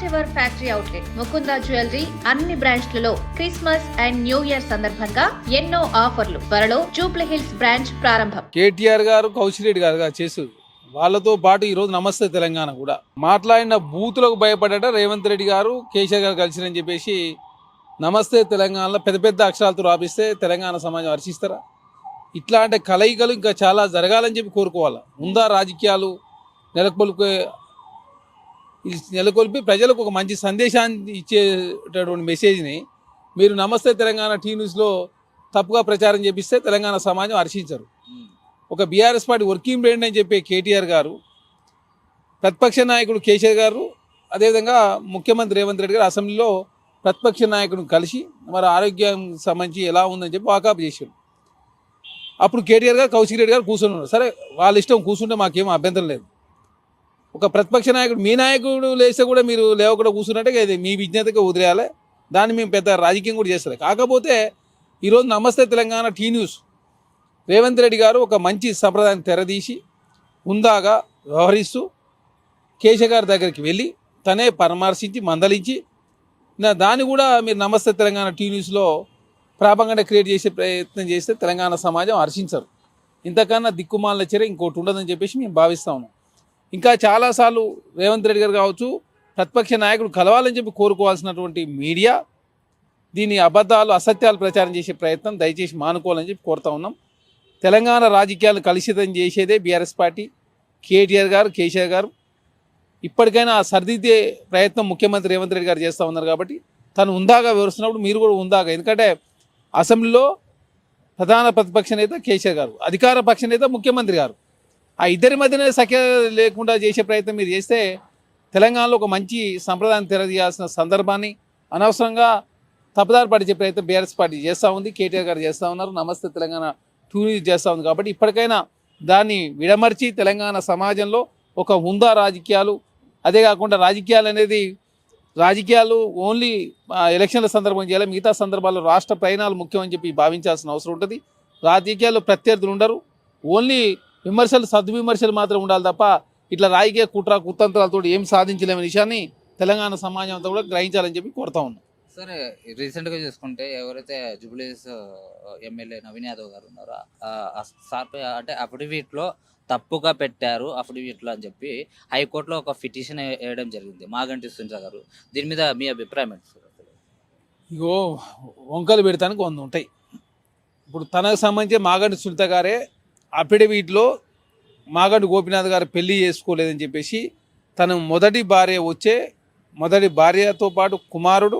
First ever factory outlet Mukunda jewellery అన్ని బ్రాంచ్లలో Christmas and new year సందర్భంగా ఎన్నో ఆఫర్లు. త్వరలో జూబ్లీ హిల్స్ బ్రాంచ్ ప్రారంభం. కేటీఆర్ గారు కౌశిరెడ్డి గారు చేసు వాళ్ళతో పాటు ఈరోజు నమస్తే తెలంగాణ కూడా మాట్లాడిన బూతులకు భయపడట రేవంత్ రెడ్డి గారు కేసీఆర్ గారు కలిసిరని చెప్పేసి నమస్తే తెలంగాణలో పెద్ద పెద్ద అక్షరాలతో రాపిస్తే తెలంగాణ సమాజం హర్షిస్తారా? ఇట్లాంటి కలయికలు ఇంకా చాలా జరగాలని చెప్పి కోరుకోవాలి. ముందా రాజకీయాలు నెలకొల్పి ప్రజలకు ఒక మంచి సందేశాన్ని ఇచ్చేటటువంటి మెసేజ్ని మీరు నమస్తే తెలంగాణ టీ న్యూస్లో తప్పుగా ప్రచారం చేపిస్తే తెలంగాణ సమాజం హర్షించరు. ఒక బీఆర్ఎస్ పార్టీ వర్కింగ్ ప్రెసిడెంట్ అని చెప్పే కేటీఆర్ గారు, ప్రతిపక్ష నాయకుడు కేసీఆర్ గారు, అదేవిధంగా ముఖ్యమంత్రి రేవంత్ రెడ్డి గారు అసెంబ్లీలో ప్రతిపక్ష నాయకుడిని కలిసి మరి ఆరోగ్యం సంబంధించి ఎలా ఉందని చెప్పి వాకప్ చేశారు. అప్పుడు కేటీఆర్ గారు కౌశిక్ గారు కూర్చొని ఉన్నారు. సరే వాళ్ళ ఇష్టం, కూర్చుంటే మాకేం అభ్యంతరం లేదు. ఒక ప్రతిపక్ష నాయకుడు మీ నాయకుడు లేస్తే కూడా మీరు లేవకుండా కూర్చున్నట్టే ఇది మీ విజ్ఞతగా వదిలేయాలి. దాన్ని మేము పెద్ద రాజకీయం కూడా చేస్తారు. కాకపోతే ఈరోజు నమస్తే తెలంగాణ టీ న్యూస్ రేవంత్ రెడ్డి గారు ఒక మంచి సంప్రదాయాన్ని తెరదీసి హుందాగా వ్యవహరిస్తూ కేసీఆర్ గారి దగ్గరికి వెళ్ళి తనే పరామర్శించి మందలించి దాన్ని కూడా మీరు నమస్తే తెలంగాణ టీ న్యూస్లో ప్రాపంగా క్రియేట్ చేసే ప్రయత్నం చేస్తే తెలంగాణ సమాజం హర్షించరు. ఇంతకన్నా దిక్కుమాలిన చర్య ఇంకోటి ఉండదని చెప్పేసి మేము భావిస్తా ఉన్నాం. ఇంకా చాలాసార్లు రేవంత్ రెడ్డి గారు కావచ్చు, ప్రతిపక్ష నాయకుడు కలవాలని చెప్పి కోరుకోవాల్సినటువంటి మీడియా దీని అబద్ధాలు అసత్యాలు ప్రచారం చేసే ప్రయత్నం దయచేసి మానుకోవాలని చెప్పి కోరుతా ఉన్నాం. తెలంగాణ రాజకీయాలను కలుషితం చేసేదే బీఆర్ఎస్ పార్టీ, కేటీఆర్ గారు, కేసీఆర్ గారు. ఇప్పటికైనా సరిదిద్దే ప్రయత్నం ముఖ్యమంత్రి రేవంత్ రెడ్డి గారు చేస్తూ ఉన్నారు. కాబట్టి తను ఉందాగా వివరిస్తున్నప్పుడు మీరు కూడా ఉందాగా, ఎందుకంటే అసెంబ్లీలో ప్రధాన ప్రతిపక్ష నేత కేసీఆర్ గారు, అధికార పక్ష నేత ముఖ్యమంత్రి గారు, ఆ ఇద్దరి మధ్యనే సఖ్య లేకుండా చేసే ప్రయత్నం మీరు చేస్తే తెలంగాణలో ఒక మంచి సంప్రదాయం తెరదీయాల్సిన సందర్భాన్ని అనవసరంగా తప్పుదారి పడిచే ప్రయత్నం బీఆర్ఎస్ పార్టీ చేస్తూ ఉంది, కేటీఆర్ గారు చేస్తూ ఉన్నారు, నమస్తే తెలంగాణ టూరిస్ట్ చేస్తూ ఉంది. కాబట్టి ఇప్పటికైనా దాన్ని విడమర్చి తెలంగాణ సమాజంలో ఒక హుందా రాజకీయాలు, అదే కాకుండా రాజకీయాలు ఓన్లీ ఎలక్షన్ల సందర్భం చేయాలి, మిగతా సందర్భాల్లో రాష్ట్ర ప్రయాణాలు ముఖ్యం అని చెప్పి భావించాల్సిన అవసరం ఉంటుంది. రాజకీయాల్లో ప్రత్యర్థులు ఉండరు, ఓన్లీ విమర్శలు సద్విమర్శలు మాత్రం ఉండాలి తప్ప ఇట్లా రాజకీయ కుతంత్రాలతో ఏం సాధించలేని విషయాన్ని తెలంగాణ సమాజం అంతా కూడా గ్రహించాలని చెప్పి కోరుతా ఉన్నాం. సరే, రీసెంట్గా చూసుకుంటే ఎవరైతే జూబ్లీహిల్స్ ఎమ్మెల్యే నవీన్ యాదవ్ గారు ఉన్నారో సార్పై అంటే అఫిడవిట్లో తప్పుగా పెట్టారు అఫిడవిట్లో అని చెప్పి హైకోర్టులో ఒక పిటిషన్ వేయడం జరిగింది మాగంటి సునీత గారు. దీని మీద మీ అభిప్రాయం ఏంటి సార్? ఇగో వంకలు పెడతానికి 100 ఉంటాయి. ఇప్పుడు తనకు సంబంధించి మాగంటి సునీత గారే అఫిడవిట్లో మాగంటి గోపీనాథ్ గారు పెళ్లి చేసుకోలేదని చెప్పేసి తను మొదటి భార్యతో పాటు కుమారుడు,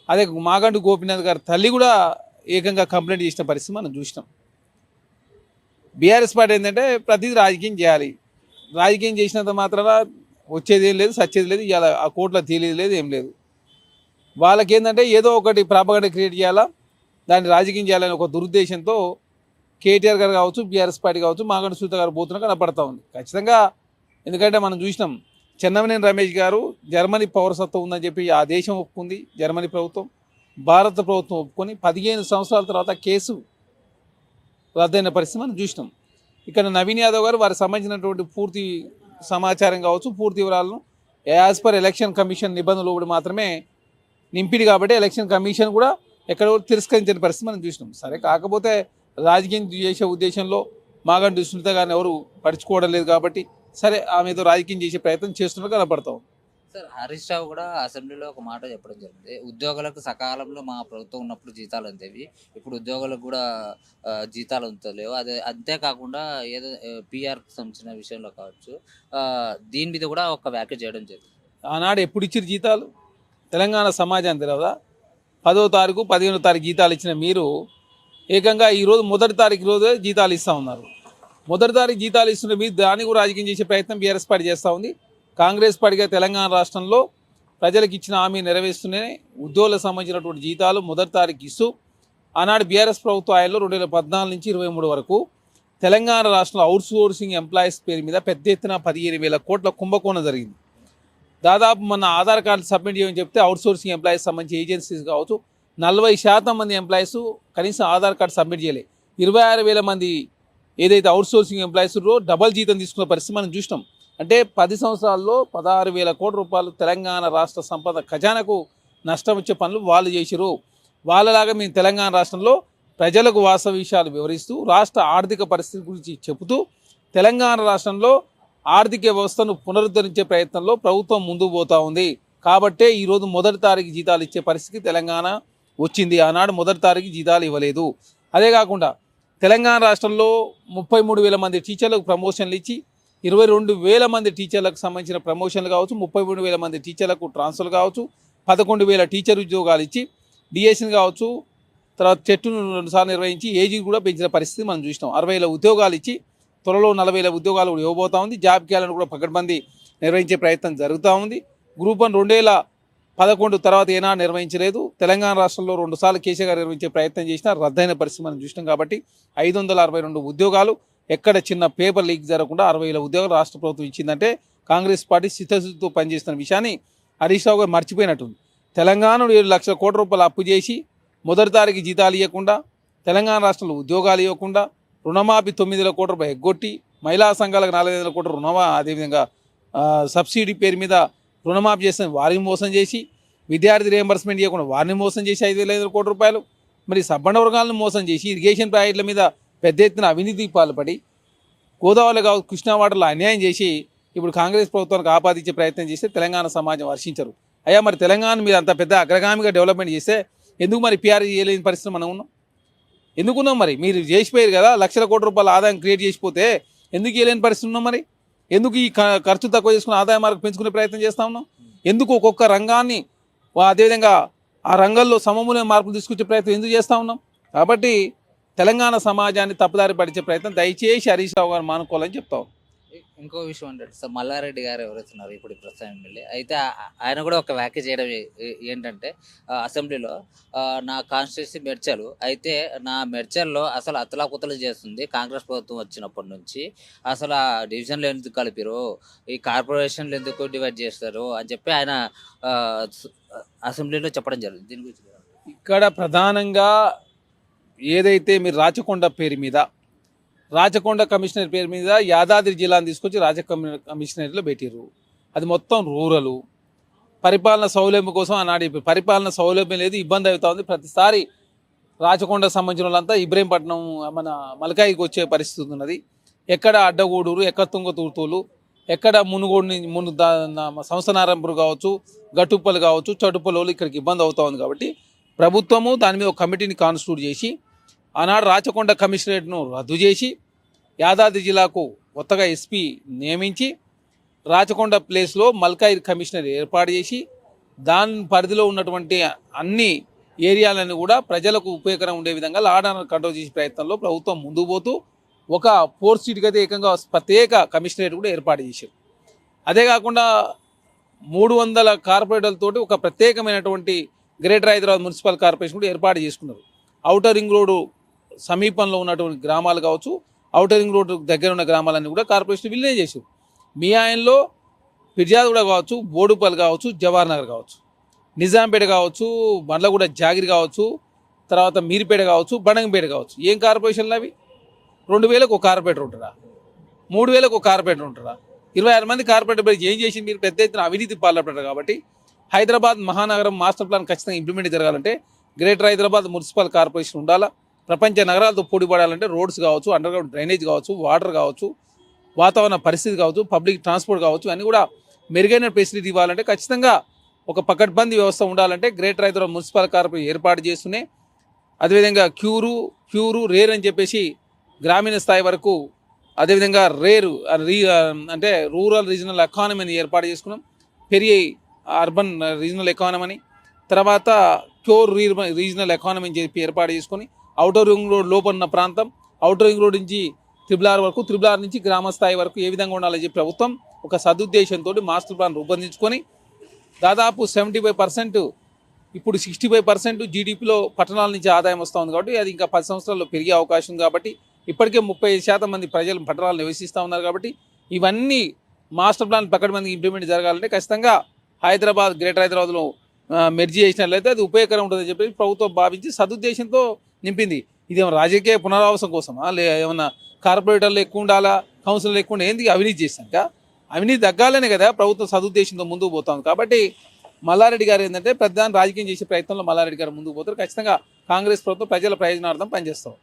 అదే మాగంటి గోపీనాథ్ గారి తల్లి కూడా ఏకంగా కంప్లైంట్ చేసిన పరిస్థితి మనం చూసినాం. బీఆర్ఎస్ పార్టీ ఏంటంటే ప్రతిదీ రాజకీయం చేయాలి, రాజకీయం చేసినంత మాత్రాన వచ్చేది ఏం లేదు, సచ్చేది లేదు, ఇవాళ ఆ కోర్టులో తేలేది లేదు, ఏం లేదు. వాళ్ళకి ఏంటంటే ఏదో ఒకటి ప్రాపగండ క్రియేట్ చేయాలా, దాన్ని రాజకీయం చేయాలని ఒక దురుద్దేశంతో కేటీఆర్ గారు కావచ్చు, బీఆర్ఎస్ పార్టీ కావచ్చు, మాగంటి సునీత గారు పోతున్నా కనపడతా ఉంది ఖచ్చితంగా. ఎందుకంటే మనం చూసినాం చెన్నమనేని రమేష్ గారు జర్మనీ పౌరసత్వం ఉందని చెప్పి ఆ దేశం ఒప్పుకుంది, జర్మనీ ప్రభుత్వం, భారత ప్రభుత్వం ఒప్పుకొని 15 సంవత్సరాల తర్వాత కేసు రద్దయిన పరిస్థితి మనం చూసినాం. ఇక్కడ నవీన్ యాదవ్ గారు వారికి సంబంధించినటువంటి పూర్తి సమాచారం కావచ్చు, పూర్తి వివరాలను యాజ్ పర్ ఎలక్షన్ కమిషన్ నిబంధనలు మాత్రమే నింపిడి. కాబట్టి ఎలక్షన్ కమిషన్ కూడా ఎక్కడ తిరస్కరించిన పరిస్థితి మనం చూసినాం. సరే, కాకపోతే రాజకీయం చేసే ఉద్దేశంలో మాగంటి సునీత గారిని ఎవరు పడుచుకోవడం లేదు కాబట్టి సరే ఆమెతో రాజకీయం చేసే ప్రయత్నం చేస్తున్నట్టు కనపడతాం. సార్, హరీష్ రావు కూడా అసెంబ్లీలో ఒక మాట చెప్పడం జరిగింది, ఉద్యోగులకు సకాలంలో మా ప్రభుత్వం ఉన్నప్పుడు జీతాలు అంతేవి, ఇప్పుడు ఉద్యోగులకు కూడా జీతాలు ఉంచలేవు. అదే అంతేకాకుండా ఏదో పిఆర్కి సంబంధించిన విషయంలో కావచ్చు, దీని మీద కూడా ఒక వ్యాఖ్య చేయడం జరిగింది. ఆనాడు ఎప్పుడు ఇచ్చిన జీతాలు తెలంగాణ సమాజానికి తెలియదా? 10వ తారీఖు 15వ తారీఖు జీతాలు ఇచ్చిన మీరు ఏకంగా ఈరోజు మొదటి తారీఖు రోజే జీతాలు ఇస్తూ ఉన్నారు. మొదటి తారీఖు జీతాలు ఇస్తున్న మీరు దాన్ని కూడా రాజకీయం చేసే ప్రయత్నం బీఆర్ఎస్ పార్టీ చేస్తూ ఉంది. కాంగ్రెస్ పార్టీగా తెలంగాణ రాష్ట్రంలో ప్రజలకు ఇచ్చిన హామీ నెరవేరుస్తూనే ఉద్యోగులకు సంబంధించినటువంటి జీతాలు మొదటి తారీఖు ఇస్తూ ఆనాడు బీఆర్ఎస్ ప్రభుత్వ ఆయల్లో 2014 నుంచి 23 వరకు తెలంగాణ రాష్ట్రంలో అవుట్సోర్సింగ్ ఎంప్లాయీస్ పేరు మీద పెద్ద ఎత్తున 15,000 కోట్ల కుంభకోణం జరిగింది. దాదాపు మన ఆధార్ కార్డు సబ్మిట్ చేయమని చెప్తే అవుట్సోర్సింగ్ ఎంప్లాయీస్ సంబంధించి ఏజెన్సీస్ కావచ్చు 40% మంది ఎంప్లాయీస్ కనీసం ఆధార్ కార్డు సబ్మిట్ చేయలేదు. 26,000 మంది ఏదైతే అవుట్సోర్సింగ్ ఎంప్లాయీస్ డబల్ జీతం తీసుకున్న పరిస్థితి మనం చూసినాం. అంటే 10 సంవత్సరాల్లో 16,000 కోట్ల రూపాయలు తెలంగాణ రాష్ట్ర సంపద ఖజానాకు నష్టం వచ్చే పనులు వాళ్ళు చేసిరు. వాళ్ళలాగా మేము తెలంగాణ రాష్ట్రంలో ప్రజలకు వాస్తవ విషయాలు వివరిస్తూ రాష్ట్ర ఆర్థిక పరిస్థితి గురించి చెబుతూ తెలంగాణ రాష్ట్రంలో ఆర్థిక వ్యవస్థను పునరుద్ధరించే ప్రయత్నంలో ప్రభుత్వం ముందుకు పోతా ఉంది. కాబట్టే ఈరోజు మొదటి తారీఖు జీతాలు ఇచ్చే పరిస్థితి తెలంగాణ వచ్చింది. ఆనాడు మొదటి తారీఖు జీతాలు ఇవ్వలేదు. అదే కాకుండా తెలంగాణ రాష్ట్రంలో 33,000 మంది టీచర్లకు ప్రమోషన్లు ఇచ్చి 22,000 మంది టీచర్లకు సంబంధించిన ప్రమోషన్లు కావచ్చు, 33,000 మంది టీచర్లకు ట్రాన్స్ఫర్లు కావచ్చు, 11,000 టీచర్ ఉద్యోగాలు ఇచ్చి డిఎస్సీని కావచ్చు, తర్వాత చెట్టును 2 సార్లు నిర్వహించి ఏజీ కూడా పెంచిన పరిస్థితి మనం చూసినాం. 60,000 ఉద్యోగాలు ఇచ్చి త్వరలో 40,000 ఉద్యోగాలు కూడా ఇవ్వబోతా ఉంది. జాబ్ క్యాలెండర్ కూడా పకడ్బందీ నిర్వహించే ప్రయత్నం జరుగుతూ ఉంది. గ్రూప్ 1 2011 తర్వాత ఏనాడు నిర్వహించలేదు. తెలంగాణ రాష్ట్రంలో 2 సార్లు కేసీఆర్ గారు నిర్వహించే ప్రయత్నం చేసినా రద్దయిన పరిస్థితి మనం చూసినాం. కాబట్టి 562 ఉద్యోగాలు ఎక్కడ చిన్న పేపర్ లీక్ జరగకుండా 60,000 ఉద్యోగాలు రాష్ట్ర ప్రభుత్వం ఇచ్చిందంటే కాంగ్రెస్ పార్టీ చిత్తశుద్ధితో పనిచేస్తున్న విషయాన్ని హరీష్ రావు గారు మర్చిపోయినట్టుంది. తెలంగాణను 7 లక్షల కోట్ల రూపాయలు అప్పు చేసి మొదటి తారీఖు జీతాలు ఇవ్వకుండా, తెలంగాణ రాష్ట్రంలో ఉద్యోగాలు ఇవ్వకుండా, రుణమాఫీ 9,000 కోట్ల రూపాయలు ఎగ్గొట్టి, మహిళా సంఘాలకు 4,500 కోట్ల అదేవిధంగా సబ్సిడీ పేరు మీద రుణమాఫీ చేసిన వారిని మోసం చేసి, విద్యార్థి రియంబర్స్మెంట్ చేయకుండా వారిని మోసం చేసి 5,500 కోట్ల రూపాయలు, మరి సబ్బండ వర్గాలను మోసం చేసి ఇరిగేషన్ ప్రాజెక్టుల మీద పెద్ద ఎత్తున అవినీతి పాల్పడి గోదావరి కావచ్చు కృష్ణా వాటర్లో అన్యాయం చేసి ఇప్పుడు కాంగ్రెస్ ప్రభుత్వానికి ఆపాదించే ప్రయత్నం చేస్తే తెలంగాణ సమాజం హర్షించరు. అయ్యా మరి తెలంగాణ మీద అంత పెద్ద అగ్రగామిగా డెవలప్మెంట్ చేస్తే ఎందుకు మరి పీఆర్ చేయలేని పరిస్థితి మనం ఉన్నాం? ఎందుకున్నాం? మరి మీరు చేసిపోయారు కదా, లక్షల కోట్ల రూపాయల ఆదాయం క్రియేట్ చేసిపోతే ఎందుకు చేయలేని పరిస్థితి ఉన్నాం? మరి ఎందుకు ఈ ఖర్చు తక్కువ చేసుకుని ఆదాయ మార్గం పెంచుకునే ప్రయత్నం చేస్తూ ఉన్నాం? ఎందుకు ఒక్కొక్క రంగాన్ని అదేవిధంగా ఆ రంగంలో సమమూల్య మార్పులు తీసుకొచ్చే ప్రయత్నం ఎందుకు చేస్తూ ఉన్నాం? కాబట్టి తెలంగాణ సమాజాన్ని తప్పుదారి పడిచే ప్రయత్నం దయచేసి హరీష్ రావు గారు మానుకోవాలని చెప్తాం. ఇంకో విషయం అంటే సార్, మల్లారెడ్డి గారు ఎవరైతున్నారు ఇప్పుడు ప్రస్తుతం ఎమ్మెల్యే అయితే, ఆయన కూడా ఒక వ్యాఖ్య చేయడం ఏంటంటే అసెంబ్లీలో నా కాన్స్టిట్యూన్సీ మెడ్చల్ అయితే నా మెడ్చల్లో అసలు అతలాకుతలు చేస్తుంది కాంగ్రెస్ ప్రభుత్వం వచ్చినప్పటి నుంచి. అసలు ఆ డివిజన్లు ఎందుకు కలిపారు, ఈ కార్పొరేషన్లు ఎందుకు డివైడ్ చేస్తారు అని చెప్పి ఆయన అసెంబ్లీలో చెప్పడం జరిగింది. దీని గురించి ఇక్కడ ప్రధానంగా ఏదైతే మీరు రాచకొండ పేరు మీద, రాచకొండ కమిషనర్ పేరు మీద యాదాద్రి జిల్లాను తీసుకొచ్చి కమిషనరేట్లో పెట్టారు. అది మొత్తం రూరలు పరిపాలన సౌలభ్యం కోసం ఆనాడు పరిపాలన సౌలభ్యం లేదు, ఇబ్బంది అవుతా ఉంది. ప్రతిసారి రాచకొండకు సంబంధించిన వాళ్ళంతా ఇబ్రహీంపట్నం మన మలకాయికి వచ్చే పరిస్థితి ఉన్నది. ఎక్కడ అడ్డగూడూరు, ఎక్కడ తుంగతూర్తోలు, ఎక్కడ మునుగోడు సంస్థనారంపురు కావచ్చు, గట్టుప్పలు కావచ్చు, చటుప్పలు ఇక్కడికి ఇబ్బంది అవుతా ఉంది. కాబట్టి ప్రభుత్వము దాని మీద ఒక కమిటీని కాన్స్టిట్యూట్ చేసి ఆనాడు రాచకొండ కమిషనరేట్ను రద్దు చేసి యాదాద్రి జిల్లాకు కొత్తగా ఎస్పీ నియమించి రాచకొండ ప్లేస్లో మల్కాయి కమిషనర్ ఏర్పాటు చేసి దాని పరిధిలో ఉన్నటువంటి అన్ని ఏరియాలను కూడా ప్రజలకు ఉపయోగకరంగా ఉండే విధంగా లా అండ్ ఆర్డర్ కంట్రోల్ చేసే ప్రయత్నంలో ప్రభుత్వం ముందుకు పోతూ ఒక 4 సీట్కి అయితే ఏకంగా ప్రత్యేక కమిషనరేట్ కూడా ఏర్పాటు చేశారు. అదే కాకుండా 300 కార్పొరేటర్లతోటి ఒక ప్రత్యేకమైనటువంటి గ్రేటర్ హైదరాబాద్ మున్సిపల్ కార్పొరేషన్ కూడా ఏర్పాటు చేసుకున్నారు. ఔటర్ రింగ్ రోడ్డు సమీపంలో ఉన్నటువంటి గ్రామాలు కావచ్చు, ఔటర్ రింగ్ రోడ్డు దగ్గర ఉన్న గ్రామాలన్నీ కూడా కార్పొరేషన్ విలీనం చేశారు. మీ ఆయనలో ఫిర్యాదుగూడ కావచ్చు, బోడుపల్లి కావచ్చు, జవహర్ నగర్ కావచ్చు, నిజాంపేట కావచ్చు, బండ్లగూడ జాగిరి కావచ్చు, తర్వాత మీరిపేట కావచ్చు, బండంగపేట కావచ్చు, ఏం కార్పొరేషన్లు అవి? 2,000కు ఒక కార్పొరేటర్ ఉంటారా? 3,000కు ఒక కార్పొరేటర్ ఉంటారా? 26 మంది కార్పొరేటర్ ఏం చేసి మీరు పెద్ద ఎత్తున అవినీతి పాల్పడ్డారు. కాబట్టి హైదరాబాద్ మహానగరం మాస్టర్ ప్లాన్ ఖచ్చితంగా ఇంప్లిమెంట్ జరగాలంటే గ్రేటర్ హైదరాబాద్ మున్సిపల్ కార్పొరేషన్ ఉండాలా. ప్రపంచ నగరాలతో పోటీపడాలంటే రోడ్స్ కావచ్చు, అండర్గ్రౌండ్ డ్రైనేజ్ కావచ్చు, వాటర్ కావచ్చు, వాతావరణ పరిస్థితి కావచ్చు, పబ్లిక్ ట్రాన్స్పోర్ట్ కావచ్చు, అన్నీ కూడా మెరుగైన ఫెసిలిటీ ఇవ్వాలంటే ఖచ్చితంగా ఒక పకడ్బందీ వ్యవస్థ ఉండాలంటే గ్రేటర్ హైదరాబాద్ మున్సిపల్ కార్పొరేషన్ ఏర్పాటు చేస్తూనే, అదేవిధంగా క్యూరు రేర్ అని చెప్పేసి గ్రామీణ స్థాయి వరకు, అదేవిధంగా అంటే రూరల్ రీజనల్ ఎకానమీని ఏర్పాటు చేసుకున్నాం, పెరిగే అర్బన్ రీజనల్ ఎకానమీ, తర్వాత క్యూర్ రీజనల్ ఎకానమీ అని చెప్పి ఏర్పాటు చేసుకొని ఔటర్ రింగ్ రోడ్ లోపల ఉన్న ప్రాంతం, ఔటర్ రింగ్ రోడ్ నుంచి త్రిబుల్ వరకు, త్రిబుల్ నుంచి గ్రామ స్థాయి వరకు ఏ విధంగా ఉండాలని చెప్పి ప్రభుత్వం ఒక సదుద్దేశంతో మాస్టర్ ప్లాన్ రూపొందించుకొని దాదాపు 75%, ఇప్పుడు 65% జీడిపిలో పట్టణాల నుంచి ఆదాయం వస్తూ ఉంది. కాబట్టి అది ఇంకా 10 సంవత్సరాల్లో పెరిగే అవకాశం ఉంది. కాబట్టి ఇప్పటికే 35% మంది ప్రజలు పట్టణాలు నివసిస్తూ ఉన్నారు. కాబట్టి ఇవన్నీ మాస్టర్ ప్లాన్ పకడ్బందీ ఇంప్లిమెంట్ జరగాలంటే ఖచ్చితంగా హైదరాబాద్ గ్రేటర్ హైదరాబాద్లో మెర్జీ చేసినట్లయితే అది ఉపయోగకరం ఉంటుందని చెప్పి ప్రభుత్వం భావించి సదుద్దేశంతో నింపింది. ఇదేమో రాజకీయ పునరావాసం కోసమా, ఏమన్నా కార్పొరేటర్లు ఎక్కువ ఉండాలా, కౌన్సిలర్లు ఎక్కువ ఉండాలి, ఏంది అవినీతి చేశాక అవినీతి తగ్గాలనే కదా ప్రభుత్వం సదుద్దేశంతో ముందుకు పోతుంది. కాబట్టి మల్లారెడ్డి గారు ఏంటంటే ప్రధాన రాజకీయం చేసే ప్రయత్నంలో మల్లారెడ్డి గారు ముందుకు పోతారు. ఖచ్చితంగా కాంగ్రెస్ ప్రభుత్వం ప్రజల ప్రయోజనార్థం పనిచేస్తాం.